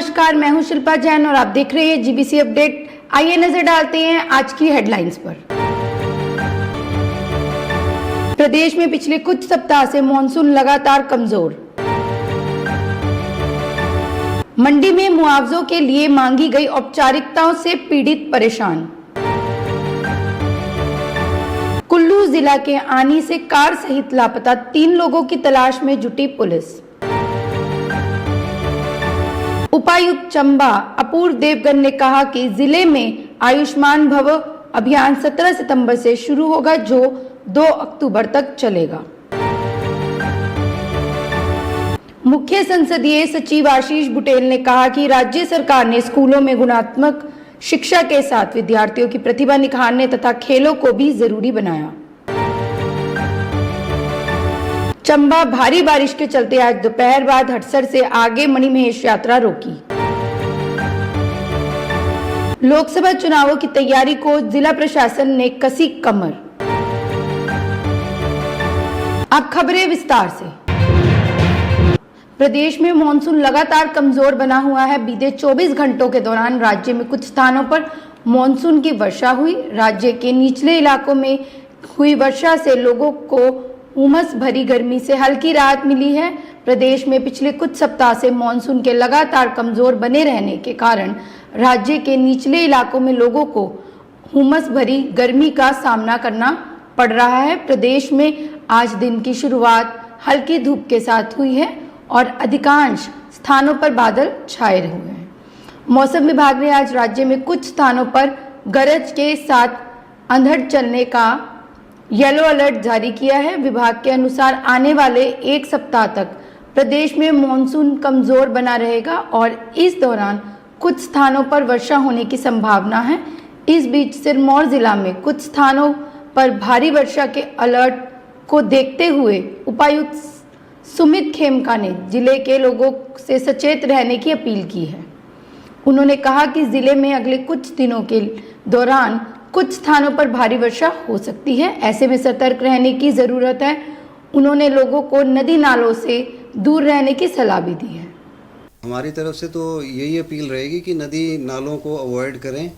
नमस्कार, मैं हूं शिल्पा जैन और आप देख रहे हैं जीबीसी अपडेट। आइए नजर डालते हैं आज की हेडलाइंस पर। प्रदेश में पिछले कुछ सप्ताह से मॉनसून लगातार कमजोर। मंडी में मुआवजों के लिए मांगी गई औपचारिकताओं से पीड़ित परेशान। कुल्लू जिला के आनी से कार सहित लापता 3 लोगों की तलाश में जुटी पुलिस। उपायुक्त चंबा अपूर्व देवगन ने कहा कि जिले में आयुष्मान भव अभियान 17 सितंबर से शुरू होगा, जो 2 अक्टूबर तक चलेगा। मुख्य संसदीय सचिव आशीष बुटेल ने कहा कि राज्य सरकार ने स्कूलों में गुणात्मक शिक्षा के साथ विद्यार्थियों की प्रतिभा निखारने तथा खेलों को भी जरूरी बनाया। चंबा भारी बारिश के चलते आज दोपहर बाद हटसर से आगे मणिमहेश यात्रा रोकी। लोकसभा चुनावों की तैयारी को जिला प्रशासन ने कसी कमर। अब खबरें विस्तार से। प्रदेश में मानसून लगातार कमजोर बना हुआ है। बीते 24 घंटों के दौरान राज्य में कुछ स्थानों पर मानसून की वर्षा हुई। राज्य के निचले इलाकों में हुई वर्षा से लोगों को उमस भरी गर्मी से हल्की राहत मिली है। प्रदेश में पिछले कुछ सप्ताह से मानसून के लगातार कमजोर बने रहने के कारण राज्य के निचले इलाकों में लोगों को उमस भरी गर्मी का सामना करना पड़ रहा है। प्रदेश में आज दिन की शुरुआत हल्की धूप के साथ हुई है और अधिकांश स्थानों पर बादल छाए हुए हैं। मौसम विभाग ने आज राज्य में कुछ स्थानों पर गरज के साथ अंधड़ चलने का येलो अलर्ट जारी किया है। विभाग के अनुसार आने वाले 1 सप्ताह तक प्रदेश में मानसून कमजोर बना रहेगा और इस दौरान कुछ स्थानों पर वर्षा होने की संभावना है। इस बीच सिरमौर जिला में कुछ स्थानों पर भारी वर्षा के अलर्ट को देखते हुए उपायुक्त सुमित खेमका ने जिले के लोगों से सचेत रहने की अपील की है। उन्होंने कहा कि जिले में अगले कुछ दिनों के दौरान कुछ स्थानों पर भारी वर्षा हो सकती है, ऐसे में सतर्क रहने की जरूरत है। उन्होंने लोगों को नदी नालों से दूर रहने की सलाह भी दी है। हमारी तरफ से तो यही अपील रहेगी कि नदी नालों को अवॉइड करें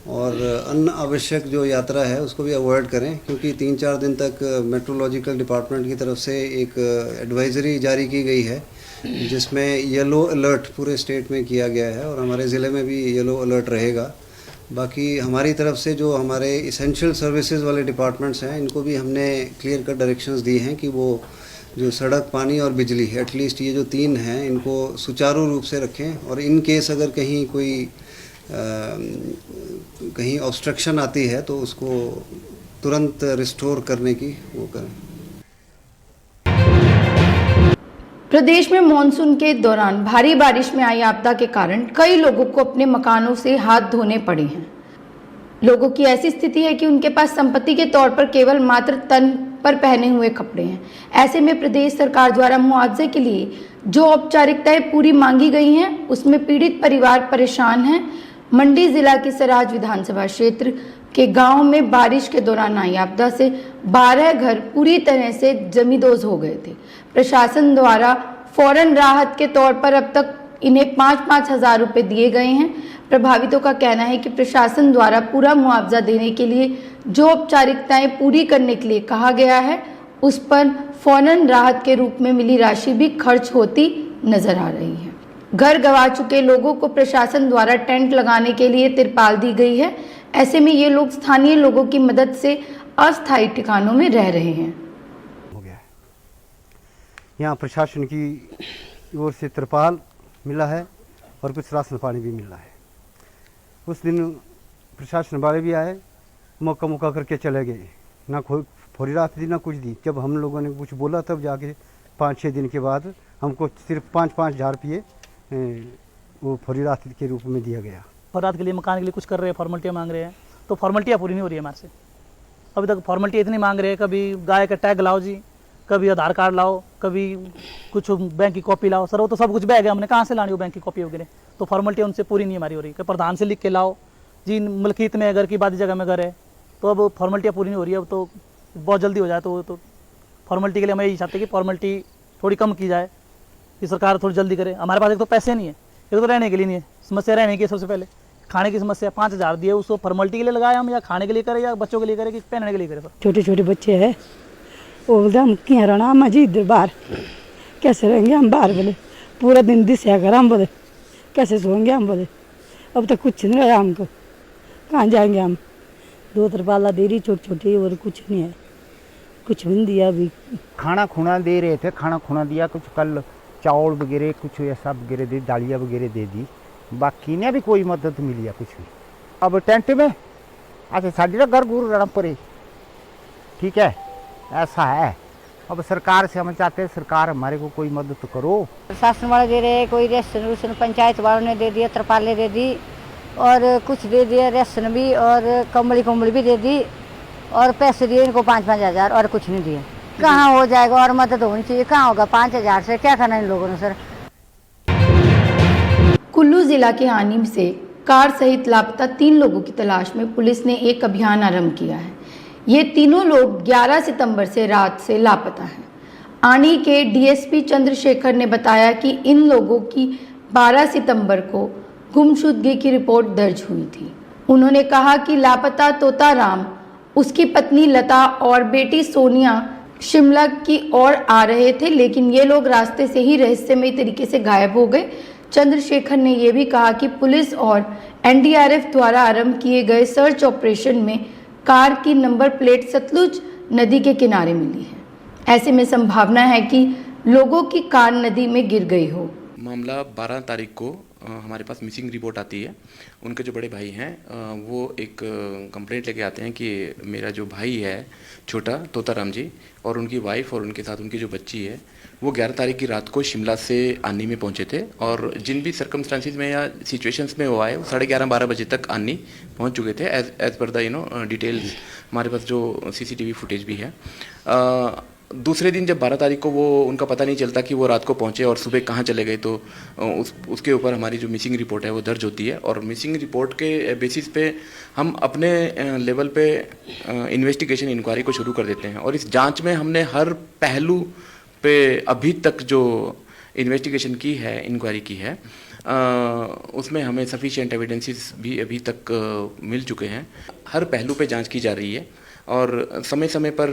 और अन्य आवश्यक जो यात्रा है उसको भी अवॉइड करें, क्योंकि 3-4 दिन तक मेट्रोलॉजिकल डिपार्टमेंट की तरफ से एक एडवाइजरी जारी की गई है जिसमें येलो अलर्ट पूरे स्टेट में किया गया है और हमारे ज़िले में भी येलो अलर्ट रहेगा। बाकी हमारी तरफ से जो हमारे इसेंशियल सर्विसेज वाले डिपार्टमेंट्स हैं इनको भी हमने क्लियर कट डायरेक्शंस दी हैं कि वो जो सड़क, पानी और बिजली, एटलीस्ट ये जो 3 हैं इनको सुचारू रूप से रखें और इन केस अगर कहीं कोई कहीं ऑब्स्ट्रक्शन आती है तो उसको तुरंत रिस्टोर करने की वो करें। प्रदेश में मानसून के दौरान भारी बारिश में आई आपदा के कारण कई लोगों को अपने मकानों से हाथ धोने पड़े हैं। लोगों की ऐसी स्थिति है कि उनके पास संपत्ति के तौर पर केवल मात्र तन पर पहने हुए कपड़े हैं। ऐसे में प्रदेश सरकार द्वारा मुआवजे के लिए जो औपचारिकताएं पूरी मांगी गई हैं उसमें पीड़ित परिवार परेशान हैं। मंडी जिला के सराज विधानसभा क्षेत्र के गांव में बारिश के दौरान आई आपदा से 12 घर पूरी तरह से जमींदोज हो गए थे। प्रशासन द्वारा फौरन राहत के तौर पर अब तक इन्हें 5-5 हजार रुपए दिए गए हैं। प्रभावितों का कहना है कि प्रशासन द्वारा पूरा मुआवजा देने के लिए जो औपचारिकताएं पूरी करने के लिए कहा गया है उस पर फौरन राहत के रूप में मिली राशि भी खर्च होती नजर आ रही है। घर गंवा चुके लोगों को प्रशासन द्वारा टेंट लगाने के लिए तिरपाल दी गई है। ऐसे में ये लोग स्थानीय लोगों की मदद से अस्थायी ठिकानों में रह रहे हैं। हो गया है, यहाँ प्रशासन की ओर से तिरपाल मिला है और कुछ राशन पानी भी मिला है। उस दिन प्रशासन वाले भी आए, मौका करके चले गए, ना फौरी राहत दी ना कुछ दी। जब हम लोगों ने कुछ बोला तब जाके 5-6 दिन के बाद हमको सिर्फ 5-5 हजार रुपये वो फौरी राहत के रूप में दिया गया। रात के लिए मकान के लिए कुछ कर रहे हैं, फॉर्मेलिटियाँ मांग रहे हैं, तो फॉर्मेलिटियाँ पूरी नहीं हो रही है हमारे से। अभी तक फॉर्मेलिटी इतनी मांग रहे हैं, कभी गाय का टैग लाओ जी, कभी आधार कार्ड लाओ, कभी कुछ बैंक की कॉपी लाओ। सर वो तो सब कुछ बैग है, हमने कहाँ से लानी हो बैंक की कॉपी वगैरह, तो फॉर्मेलिटी उनसे पूरी नहीं हमारी हो रही। प्रधान से लिख के लाओ जी, मलकीत में घर की बादी जगह में घर है, तो अब फॉर्मेलिटियाँ पूरी नहीं हो रही है। अब तो बहुत जल्दी हो जाए तो फॉर्मेलिटी के लिए हम यही चाहते हैं कि फॉर्मेलिटी थोड़ी कम की जाए, कि सरकार थोड़ी जल्दी करे। हमारे पास एक तो पैसे नहीं है एक तो रहने के लिए नहीं है, समस्या रहने की है। सबसे पहले खाने की समस्या, 5,000 दिए, उसको फॉर्मेलिटी के लिए लगाया हम, या खाने के लिए करे, या बच्चों के लिए करे, कि पहनने के लिए करे। छोटे छोटे बच्चे हैं, वो बोलते हम क्या रहना हम जी इधर बाहर कैसे रहेंगे हम बाहर, बोले पूरा दिन दिशा कर, हम बोले कैसे सोएंगे, हम बोले अब तक कुछ नहीं रहा हमको, कहाँ जाएंगे हम। 2 तरपाला दे रही छोटी छोटी, और कुछ नहीं है, कुछ भी नहीं दिया अभी। खाना खुना दे रहे थे, खाना खुना दिया, कुछ कल चावल वगैरह कुछ ऐसा वगैरह दे, दालियाँ वगैरह दे दी, बाकी ने भी कोई मदद मिली है कुछ भी। अब टेंट में अच्छा साड़ी घर गुरु रहना पड़े, ठीक है, ऐसा है। अब सरकार से हम चाहते हैं सरकार हमारे को कोई मदद तो करो। शासन वाले दे रहे, कोई राशन रूशन पंचायत वालों ने दे दिया, तरपाले दे दी, और कुछ दे दिया राशन भी, और कंबली भी दे दी, और पैसे दिए इनको 5-5 हज़ार, और कुछ नहीं दिए। कहाँ हो जाएगा, और मदद होनी चाहिए, कहाँ होगा 5 हज़ार से, क्या करना इन लोगों ने सर। कुल्लू जिला के आनी से कार सहित लापता 3 लोगों की तलाश में पुलिस ने एक अभियान आरंभ किया है। ये तीनों लोग 11 सितंबर से रात से लापता हैं। आनी के डीएसपी चंद्रशेखर ने बताया कि इन लोगों की 12 सितंबर को गुमशुदगी की रिपोर्ट दर्ज हुई थी। उन्होंने कहा कि लापता तोता राम, उसकी पत्नी लता और बेटी सोनिया शिमला की ओर आ रहे थे, लेकिन ये लोग रास्ते से ही रहस्यमयी तरीके से गायब हो गए। चंद्रशेखर ने यह भी कहा कि पुलिस और एनडीआरएफ द्वारा आरंभ किए गए सर्च ऑपरेशन में कार की नंबर प्लेट सतलुज नदी के किनारे मिली है। ऐसे में संभावना है कि लोगों की कार नदी में गिर गई हो। मामला 12 तारीख को हमारे पास मिसिंग रिपोर्ट आती है। उनके जो बड़े भाई हैं वो एक कंप्लेंट लेके आते हैं कि मेरा जो भाई है छोटा तोताराम जी, और उनकी वाइफ और उनके साथ उनकी जो बच्ची है, वो 11 तारीख की रात को शिमला से आनी में पहुंचे थे, और जिन भी सर्कमस्टांसिस में या सिचुएशंस में वो आए, वो 11:30-12 बजे तक आनी पहुंच चुके थे, एज पर द डिटेल्स। हमारे पास जो CCTV फुटेज भी है। दूसरे दिन जब 12 तारीख को वो उनका पता नहीं चलता कि वो रात को पहुंचे और सुबह कहाँ चले गए, तो उसके ऊपर हमारी जो मिसिंग रिपोर्ट है वो दर्ज होती है, और मिसिंग रिपोर्ट के बेसिस पे हम अपने लेवल पे इन्वेस्टिगेशन इंक्वायरी को शुरू कर देते हैं। और इस जांच में हमने हर पहलू पे अभी तक जो इन्वेस्टिगेशन की है, इंक्वायरी की है, उसमें हमें सफिशिएंट एविडेंसेस भी अभी तक मिल चुके हैं। हर पहलू पे जांच की जा रही है, और समय समय पर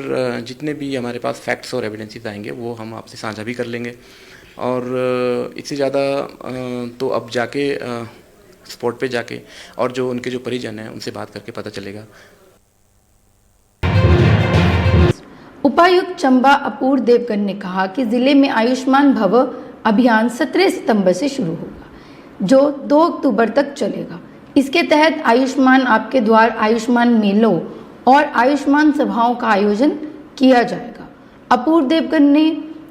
जितने भी हमारे पास फैक्ट्स और एविडेंसेस आएंगे वो हम आपसे साझा भी कर लेंगे। और इससे ज़्यादा तो अब जाके स्पॉट पे जाके और जो उनके जो परिजन हैं उनसे बात करके पता चलेगा। उपायुक्त चंबा अपूर्व देवगन ने कहा कि जिले में आयुष्मान भव अभियान 17 सितंबर से शुरू होगा, जो 2 अक्टूबर तक चलेगा। इसके तहत आयुष्मान आपके द्वार, आयुष्मान मेलों और आयुष्मान सभाओं का आयोजन किया जाएगा। अपूर्व देवगन ने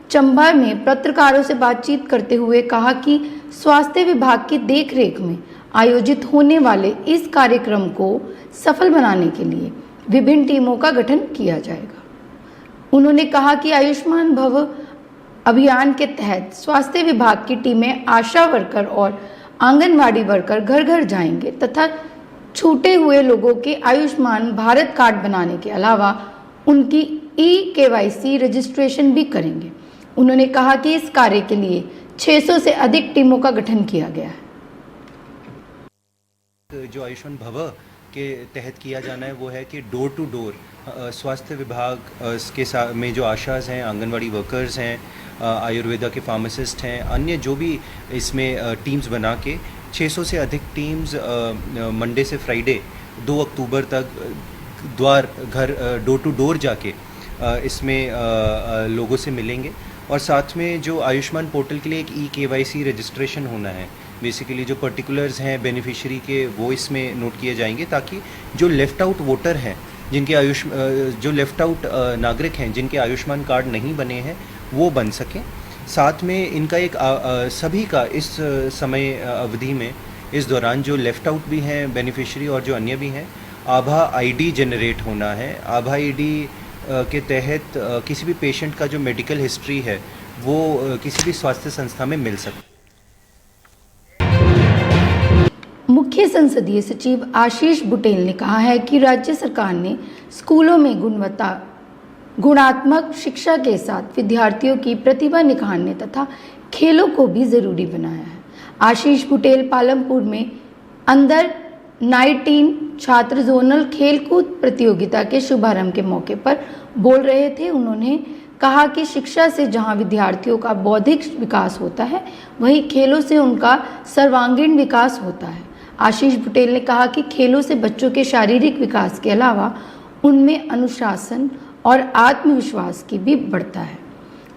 चंबा में पत्रकारों से बातचीत करते हुए कहा कि स्वास्थ्य विभाग की देखरेख में आयोजित होने वाले इस कार्यक्रम को सफल बनाने के लिए विभिन्न टीमों का गठन किया जाएगा। उन्होंने कहा कि आयुष्मान भव अभियान के तहत स्वास्थ्य विभाग की टीमें आशा वर्कर और आंगनवाड़ी वर्कर घर घर जाएंगे तथा छूटे हुए लोगों के आयुष्मान भारत कार्ड बनाने के अलावा उनकी eKYC रजिस्ट्रेशन भी करेंगे। उन्होंने कहा कि इस कार्य के लिए 600 से अधिक टीमों का गठन किया गया है। जो आयुष्मान भव के तहत किया जाना है वो है कि डोर टू डोर स्वास्थ्य विभाग के साथ में जो आशाज हैं, आंगनवाड़ी वर्कर्स हैं, आयुर्वेदा के फार्मासिस्ट हैं, अन्य जो भी इसमें टीम्स बना के 600 से अधिक टीम्स मंडे से फ्राइडे 2 अक्टूबर तक घर डोर टू डोर जाके इसमें लोगों से मिलेंगे। और साथ में जो आयुष्मान पोर्टल के लिए एक eKYC रजिस्ट्रेशन होना है, बेसिकली जो पर्टिकुलर्स हैं बेनिफिशियरी के वो इसमें नोट किए जाएंगे, ताकि जो लेफ़्ट आउट वोटर हैं, जिनके जो लेफ़्ट आउट नागरिक हैं जिनके आयुष्मान कार्ड नहीं बने हैं वो बन सकें। साथ में इनका एक सभी का इस समय अवधि में इस दौरान जो लेफ़्ट आउट भी हैं बेनिफिशियरी और जो अन्य भी हैं, आभा ID जनरेट होना है। आभा ID के तहत किसी भी पेशेंट का जो मेडिकल हिस्ट्री है वो किसी भी स्वास्थ्य संस्था में मिल सकती। मुख्य संसदीय सचिव आशीष बुटेल ने कहा है कि राज्य सरकार ने स्कूलों में गुणात्मक शिक्षा के साथ विद्यार्थियों की प्रतिभा निखारने तथा खेलों को भी जरूरी बनाया है। आशीष बुटेल पालमपुर में अंडर 19 छात्र जोनल खेलकूद प्रतियोगिता के शुभारंभ के मौके पर बोल रहे थे। उन्होंने कहा कि शिक्षा से जहां विद्यार्थियों का बौद्धिक विकास होता है, वहीं खेलों से उनका सर्वांगीण विकास होता है। आशीष बुटेल ने कहा कि खेलों से बच्चों के शारीरिक विकास के अलावा उनमें अनुशासन और आत्मविश्वास की भी बढ़ता है।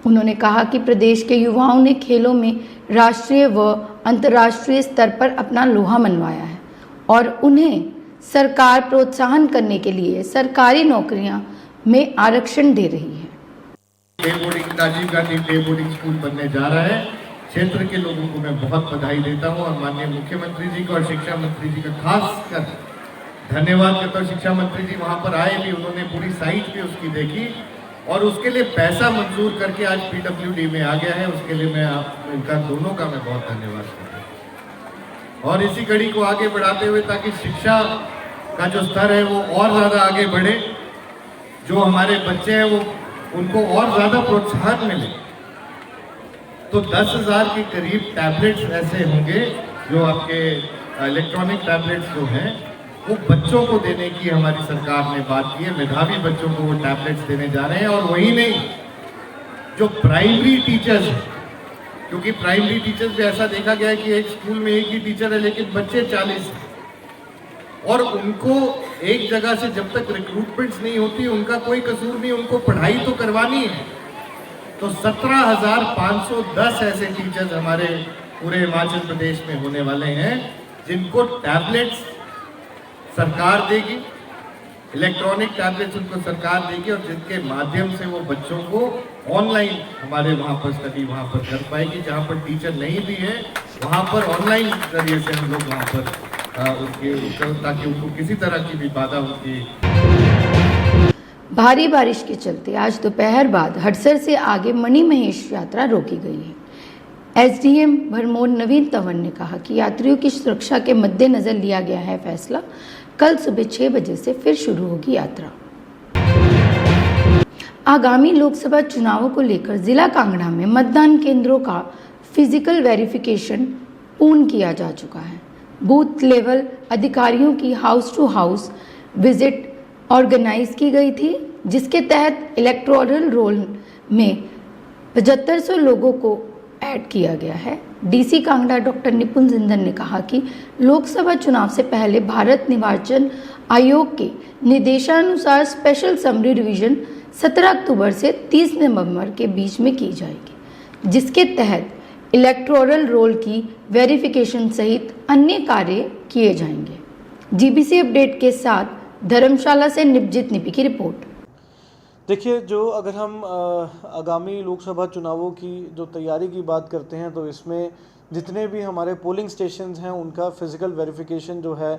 उन्होंने कहा कि प्रदेश के युवाओं ने खेलों में राष्ट्रीय व अंतर्राष्ट्रीय स्तर पर अपना लोहा मनवाया है और उन्हें सरकार प्रोत्साहन करने के लिए सरकारी नौकरियां में आरक्षण दे रही है। Day boarding Rajiv Gandhi day boarding school बनने जा रहा है। क्षेत्र के लोगों को मैं बहुत बधाई देता हूं और माननीय मुख्यमंत्री जी को और शिक्षा मंत्री जी का खास कर धन्यवाद करता हूं। शिक्षा मंत्री जी वहां पर आए भी, उन्होंने पूरी साइट भी उसकी देखी और उसके लिए पैसा मंजूर करके आज PWD में आ गया है। उसके लिए मैं आप इनका दोनों का मैं बहुत धन्यवाद करता हूँ और इसी कड़ी को आगे बढ़ाते हुए ताकि शिक्षा का जो स्तर है वो और ज़्यादा आगे बढ़े, जो हमारे बच्चे हैं वो उनको और ज़्यादा प्रोत्साहन मिले, तो 10,000 के करीब टैबलेट्स ऐसे होंगे जो आपके इलेक्ट्रॉनिक टैबलेट्स जो हैं वो बच्चों को देने की हमारी सरकार ने बात की है। मेधावी बच्चों को वो टैबलेट्स देने जा रहे हैं। और वही नहीं, जो प्राइमरी टीचर्स हैं, क्योंकि प्राइमरी टीचर्स भी ऐसा देखा गया है कि एक स्कूल में एक ही टीचर है लेकिन बच्चे 40 हैं और उनको एक जगह से जब तक रिक्रूटमेंट्स नहीं होती उनका कोई कसूर नहीं, उनको पढ़ाई तो करवानी है। तो 17,510 ऐसे टीचर्स हमारे पूरे हिमाचल प्रदेश में होने वाले हैं जिनको टैबलेट्स सरकार देगी, इलेक्ट्रॉनिक टैबलेट्स उनको सरकार देगी और जिनके माध्यम से वो बच्चों को ऑनलाइन हमारे वहाँ पर स्टडी वहाँ पर कर पाएगी। जहाँ पर टीचर नहीं भी है वहाँ पर ऑनलाइन जरिए से हम लोग वहाँ पर ताकि उनको किसी तरह की भी बाधा होती। भारी बारिश के चलते आज दोपहर बाद हडसर से आगे मणिमहेश यात्रा रोकी गई है। SDM भरमौर नवीन तंवर ने कहा कि यात्रियों की सुरक्षा के मद्देनजर लिया गया है फैसला। कल सुबह 6 बजे से फिर शुरू होगी यात्रा। आगामी लोकसभा चुनावों को लेकर जिला कांगड़ा में मतदान केंद्रों का फिजिकल वेरिफिकेशन पूर्ण किया जा चुका है। बूथ लेवल अधिकारियों की house to house visit organize की गई थी, जिसके तहत इलेक्टोरल रोल में 7500 लोगों को ऐड किया गया है। DC कांगड़ा डॉक्टर निपुण जिंदल ने कहा कि लोकसभा चुनाव से पहले भारत निर्वाचन आयोग के निर्देशानुसार स्पेशल समरी रिवीजन 17 अक्टूबर से 30 नवंबर के बीच में की जाएगी, जिसके तहत इलेक्टोरल रोल की वेरिफिकेशन सहित अन्य कार्य किए जाएंगे। GBC अपडेट के साथ धर्मशाला से निपजित निपी की रिपोर्ट। देखिए, जो अगर हम आगामी लोकसभा चुनावों की जो तैयारी की बात करते हैं तो इसमें जितने भी हमारे पोलिंग स्टेशंस हैं उनका फिज़िकल वेरिफिकेशन जो है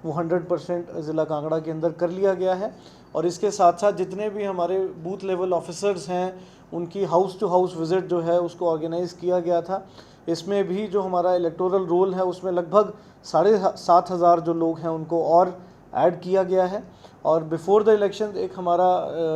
वो 100% ज़िला कांगड़ा के अंदर कर लिया गया है और इसके साथ साथ जितने भी हमारे बूथ लेवल ऑफिसर्स हैं उनकी हाउस टू हाउस विज़िट जो है उसको ऑर्गेनाइज़ किया गया था। इसमें भी जो हमारा इलेक्टोरल रोल है उसमें लगभग 7,500 जो लोग हैं उनको और ऐड किया गया है और बिफोर द इलेक्शन एक हमारा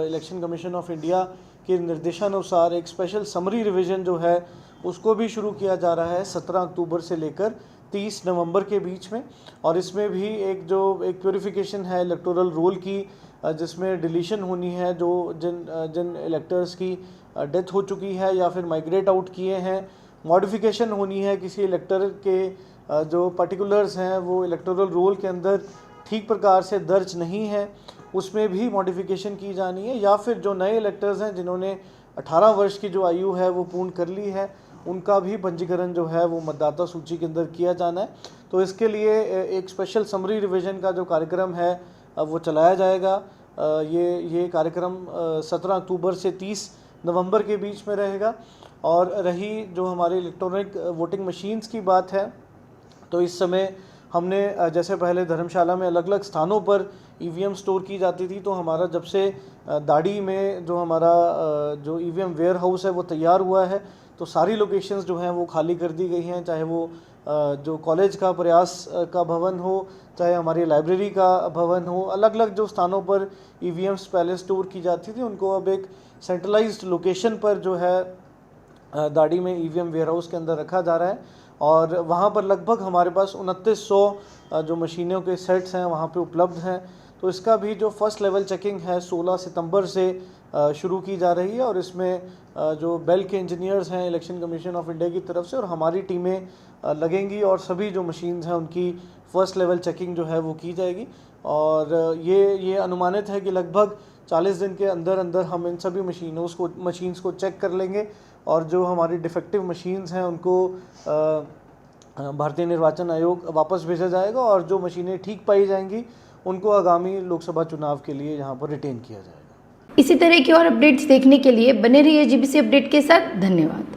इलेक्शन कमीशन ऑफ इंडिया के निर्देशानुसार एक स्पेशल समरी रिवीजन जो है उसको भी शुरू किया जा रहा है 17 अक्टूबर से लेकर 30 नवंबर के बीच में। और इसमें भी एक प्योरिफिकेशन है इलेक्टोरल रोल की, जिसमें डिलीशन होनी है जो जिन इलेक्टर्स की डेथ हो चुकी है या फिर माइग्रेट आउट किए हैं। मॉडिफिकेशन होनी है किसी इलेक्टर के जो पर्टिकुलर्स हैं वो इलेक्टोरल रोल के अंदर ठीक प्रकार से दर्ज नहीं है, उसमें भी मॉडिफिकेशन की जानी है। या फिर जो नए इलेक्टर्स हैं जिन्होंने 18 वर्ष की जो आयु है वो पूर्ण कर ली है, उनका भी पंजीकरण जो है वो मतदाता सूची के अंदर किया जाना है। तो इसके लिए एक स्पेशल समरी रिवीजन का जो कार्यक्रम है वो चलाया जाएगा। ये कार्यक्रम 17 अक्टूबर से 30 नवंबर के बीच में रहेगा। और रही जो हमारे इलेक्ट्रॉनिक वोटिंग मशीन्स की बात है तो इस समय हमने जैसे पहले धर्मशाला में अलग अलग स्थानों पर EVM स्टोर की जाती थी, तो हमारा जब से दाड़ी में जो हमारा जो EVM वेयर हाउस है वो तैयार हुआ है तो सारी लोकेशंस जो हैं वो खाली कर दी गई हैं, चाहे वो जो कॉलेज का प्रयास का भवन हो, चाहे हमारी लाइब्रेरी का भवन हो। अलग अलग जो स्थानों पर EVMs पहले स्टोर की जाती थी उनको अब एक सेंट्रलाइज्ड लोकेशन पर जो है दाड़ी में EVM वेयर हाउस के अंदर रखा जा रहा है और वहाँ पर लगभग हमारे पास 2900 जो मशीनों के सेट्स हैं वहाँ पे उपलब्ध हैं। तो इसका भी जो फर्स्ट लेवल चेकिंग है 16 सितंबर से शुरू की जा रही है और इसमें जो बेल के इंजीनियर्स हैं इलेक्शन कमीशन ऑफ इंडिया की तरफ से और हमारी टीमें लगेंगी और सभी जो मशीन्स हैं उनकी फ़र्स्ट लेवल चेकिंग जो है वो की जाएगी। और ये अनुमानित है कि लगभग 40 दिन के अंदर अंदर हम इन सभी मशीन्स को चेक कर लेंगे और जो हमारी डिफेक्टिव मशीन्स हैं उनको भारतीय निर्वाचन आयोग वापस भेजा जाएगा और जो मशीनें ठीक पाई जाएंगी उनको आगामी लोकसभा चुनाव के लिए यहाँ पर रिटेन किया जाएगा। इसी तरह की और अपडेट्स देखने के लिए बने रहिए जीबीसी अपडेट के साथ। धन्यवाद।